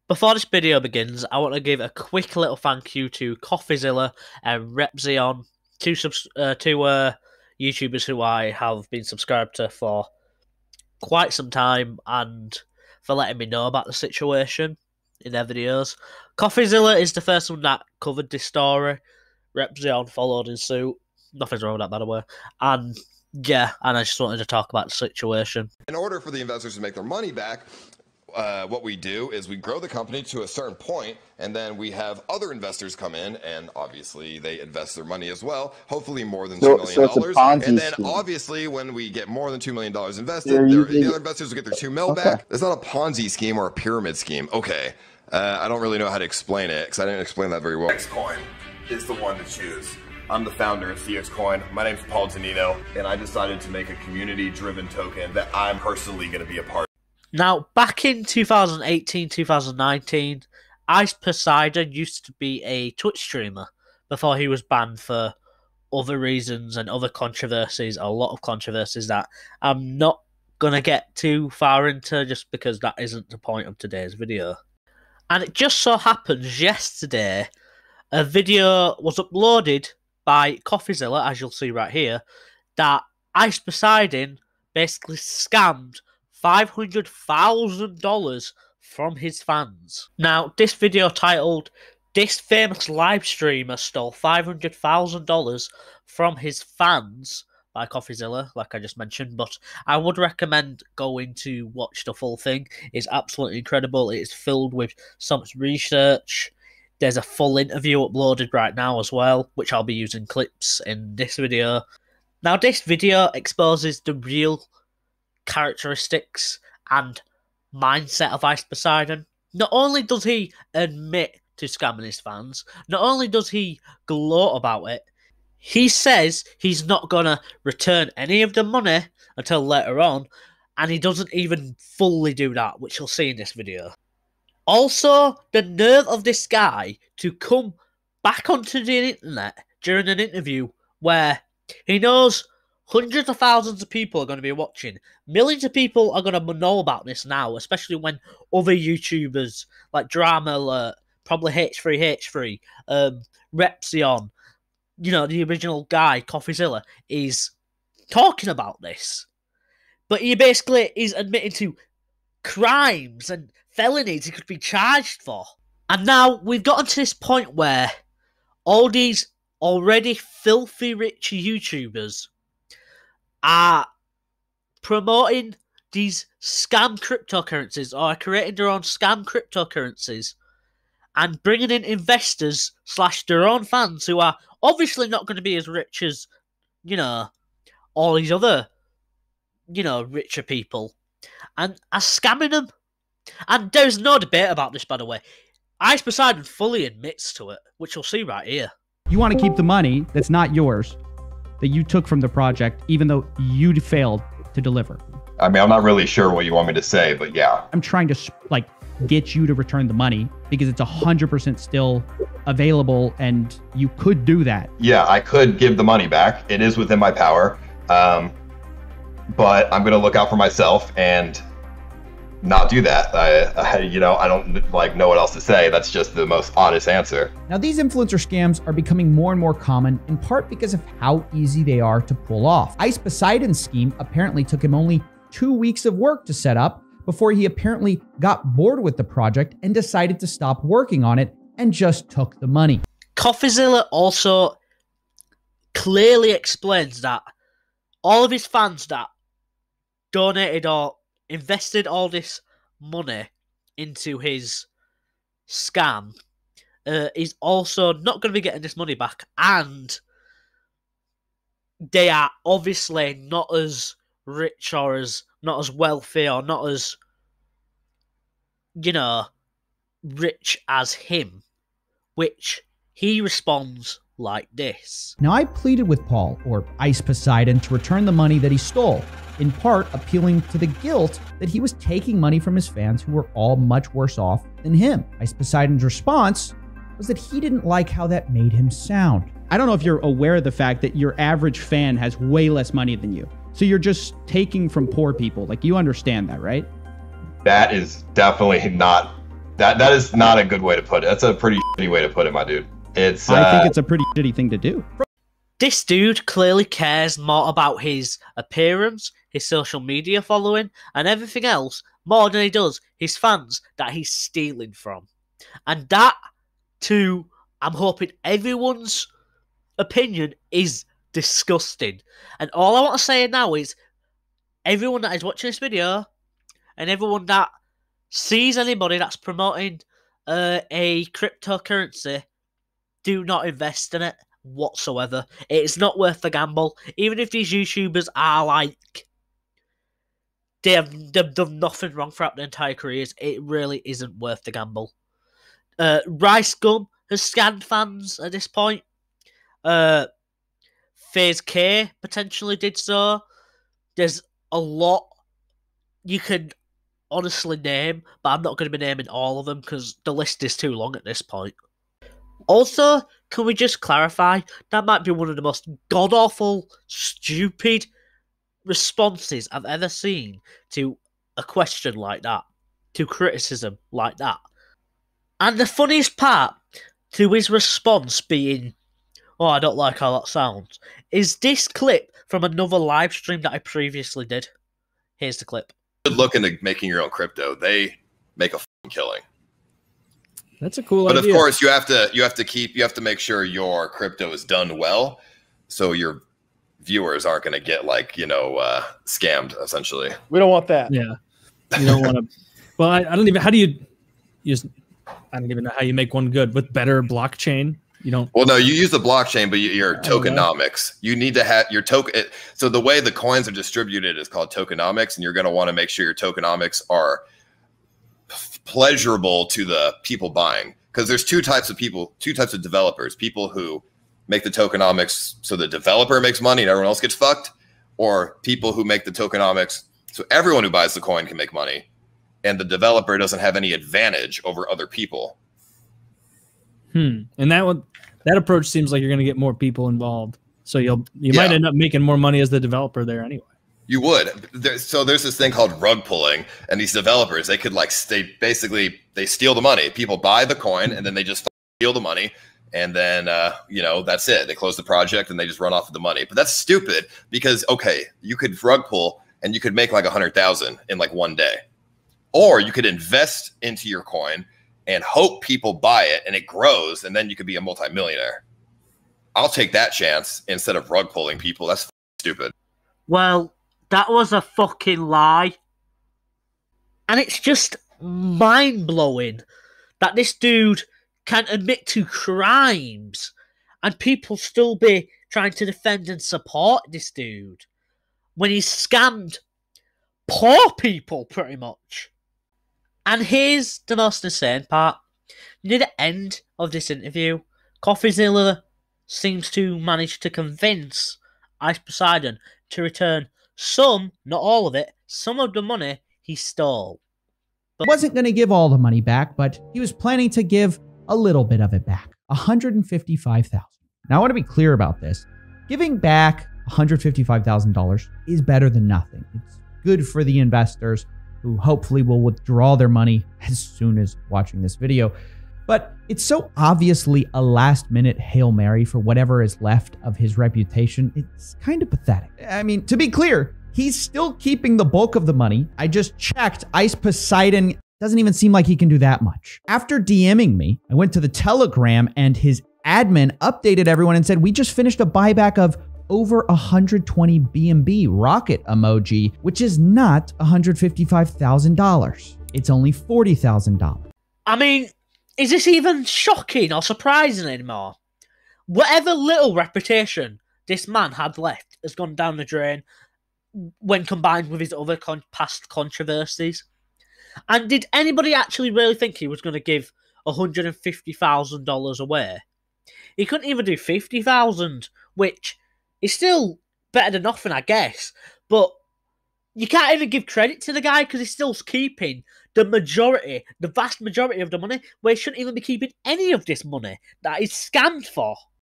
Before this video begins, I want to give a quick little thank you to Coffeezilla and Repzion, two YouTubers who I have been subscribed to for quite some time, and for letting me know about the situation in their videos. Coffeezilla is the first one that covered this story. Repzion followed in suit. Nothing's wrong with that, by the way. And yeah, and I just wanted to talk about the situation. In order for the investors to make their money back, what we do is we grow the company to a certain point, and then we have other investors come in, and obviously they invest their money as well, hopefully more than $2 million. And then obviously when we get more than $2 million invested, the other investors will get their $2 million back. It's not a Ponzi scheme or a pyramid scheme. Okay, I don't really know how to explain it because I didn't explain that very well. Xcoin is the one to choose. I'm the founder of Xcoin. My name's Paul Zanino, and I decided to make a community-driven token that I'm personally going to be a part of. Now, back in 2018-2019, Ice Poseidon used to be a Twitch streamer before he was banned for other reasons and other controversies, a lot of controversies that I'm not going to get too far into just because that isn't the point of today's video. And it just so happens yesterday, a video was uploaded by Coffeezilla, as you'll see right here, that Ice Poseidon basically scammed $500,000 from his fans. Now, this video titled, "This Famous Live Streamer Stole $500,000 from His Fans" by Coffeezilla, like I just mentioned, but I would recommend going to watch the full thing. It's absolutely incredible. It's filled with so much research. There's a full interview uploaded right now as well, which I'll be using clips in this video. Now, this video exposes the real characteristics and mindset of Ice Poseidon. Not only does he admit to scamming his fans, not only does he gloat about it, he says he's not gonna return any of the money until later on, and he doesn't even fully do that, which you'll see in this video. Also, the nerve of this guy to come back onto the internet during an interview where he knows hundreds of thousands of people are going to be watching. Millions of people are going to know about this now, especially when other YouTubers like Drama Alert, probably H3H3, Repzion, you know, the original guy, Coffeezilla, is talking about this. But he basically is admitting to crimes and felonies he could be charged for. And now we've gotten to this point where all these already filthy rich YouTubers are promoting these scam cryptocurrencies or are creating their own scam cryptocurrencies and bringing in investors / their own fans who are obviously not going to be as rich as, you know, all these other, you know, richer people, and are scamming them. And there's no debate about this, by the way. Ice Poseidon fully admits to it, which you'll see right here. You want to keep the money that's not yours, that you took from the project, even though you failed to deliver. I mean, I'm not really sure what you want me to say, but yeah. I'm trying to get you to return the money because it's 100% still available and you could do that. Yeah, I could give the money back. It is within my power. But I'm going to look out for myself and not do that. You know, I don't know what else to say. That's just the most honest answer. Now, these influencer scams are becoming more and more common, in part because of how easy they are to pull off. Ice Poseidon's scheme apparently took him only 2 weeks of work to set up before he apparently got bored with the project and decided to stop working on it and just took the money. Coffeezilla also clearly explains that all of his fans that donated or invested all this money into his scam is also not going to be getting this money back, and they are obviously not as rich or not as wealthy or not as, you know, rich as him, which he responds like this. Now, I pleaded with Paul, or Ice Poseidon, to return the money that he stole, in part appealing to the guilt that he was taking money from his fans who were all much worse off than him. Ice Poseidon's response was that he didn't like how that made him sound. I don't know if you're aware of the fact that your average fan has way less money than you. So you're just taking from poor people. Like, you understand that, right? That is definitely not That is not a good way to put it. That's a pretty shitty way to put it, my dude. It's I think it's a pretty shitty thing to do. This dude clearly cares more about his appearance, his social media following, and everything else more than he does his fans that he's stealing from. And that, too, I'm hoping everyone's opinion is disgusting. And all I want to say now is, everyone that is watching this video, and everyone that sees anybody that's promoting a cryptocurrency, do not invest in it whatsoever. It's not worth the gamble. Even if these YouTubers are like, they've done nothing wrong throughout their entire careers, it really isn't worth the gamble. Rice Gum has scammed fans at this point. FaZe K potentially did so. There's a lot you could honestly name, but I'm not going to be naming all of them because the list is too long at this point. Also, can we just clarify, that might be one of the most god-awful, stupid responses I've ever seen to a question like that, to criticism like that. And the funniest part to his response being, oh, I don't like how that sounds, is this clip from another live stream that I previously did. Here's the clip. Look into making your own crypto. They make a fucking killing. That's a cool idea. But of course, you have to make sure your crypto is done well, so your viewers aren't going to get scammed. Essentially, we don't want that. Yeah, you don't want to. Well, I don't even. How do you use? I don't even know how you make one good with better blockchain. You don't. Well, no, you use the blockchain, but your tokenomics. You need to have your token. So the way the coins are distributed is called tokenomics, and you're going to want to make sure your tokenomics are pleasurable to the people buying, because there's two types of developers: people who make the tokenomics so the developer makes money and everyone else gets fucked, or people who make the tokenomics so everyone who buys the coin can make money and the developer doesn't have any advantage over other people. And that approach seems like you're going to get more people involved, so you might end up making more money as the developer there anyway. You would. So there's this thing called rug pulling, and these developers, they could they steal the money. People buy the coin, and then they just steal the money, and then that's it. They close the project, and they just run off with the money. But that's stupid because you could rug pull, and you could make like 100,000 in like one day, or you could invest into your coin and hope people buy it, and it grows, and then you could be a multimillionaire. I'll take that chance instead of rug pulling people. That's stupid. Well, that was a fucking lie. And it's just mind-blowing that this dude can admit to crimes and people still be trying to defend and support this dude when he's scammed poor people, pretty much. And here's the most insane part. Near the end of this interview, CoffeeZilla seems to manage to convince Ice Poseidon to return some, not all of it, some of the money he stole. He wasn't going to give all the money back, but he was planning to give a little bit of it back, $155,000. Now, I want to be clear about this. Giving back $155,000 is better than nothing. It's good for the investors who hopefully will withdraw their money as soon as watching this video. But it's so obviously a last-minute Hail Mary for whatever is left of his reputation, it's kind of pathetic. I mean, to be clear, he's still keeping the bulk of the money. I just checked. Ice Poseidon doesn't even seem like he can do that much. After DMing me, I went to the Telegram and his admin updated everyone and said, we just finished a buyback of over 120 BNB rocket emoji, which is not $155,000. It's only $40,000. I mean, is this even shocking or surprising anymore? Whatever little reputation this man had left has gone down the drain when combined with his other past controversies. And did anybody actually really think he was going to give $150,000 away? He couldn't even do $50,000, which is still better than nothing, I guess. But you can't even give credit to the guy because he's still keeping the vast majority of the money, where he shouldn't even be keeping any of this money that he's scammed for.